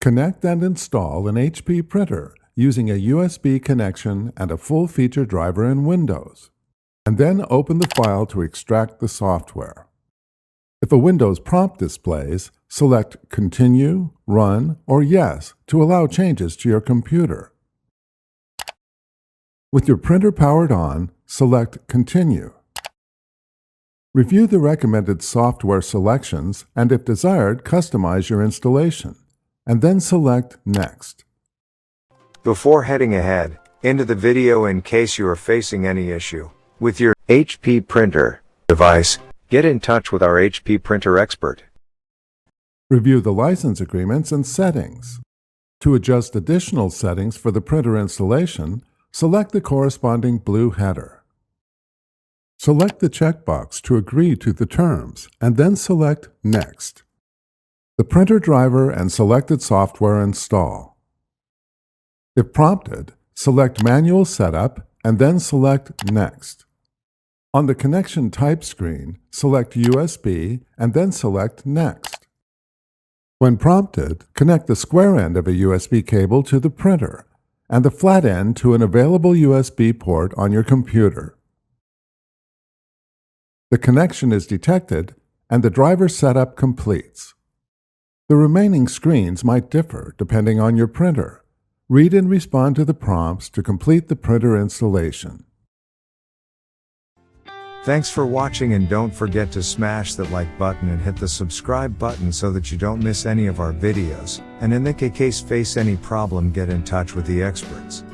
Connect and install an HP printer using a USB connection and a full-feature driver in Windows, and then open the file to extract the software. If a Windows prompt displays, select Continue, Run, or Yes to allow changes to your computer. With your printer powered on, select Continue. Review the recommended software selections and, if desired, customize your installation, and then select Next. Before heading ahead into the video, in case you are facing any issue with your HP printer device, get in touch with our HP printer expert. Review the license agreements and settings. To adjust additional settings for the printer installation, select the corresponding blue header. Select the checkbox to agree to the terms, and then select Next. The printer driver and selected software install. If prompted, select Manual Setup and then select Next. On the Connection Type screen, select USB and then select Next. When prompted, connect the square end of a USB cable to the printer and the flat end to an available USB port on your computer. The connection is detected and the driver setup completes. The remaining screens might differ depending on your printer. Read and respond to the prompts to complete the printer installation. Thanks for watching, and don't forget to smash that like button and hit the subscribe button so that you don't miss any of our videos, and in the case face any problem, get in touch with the experts.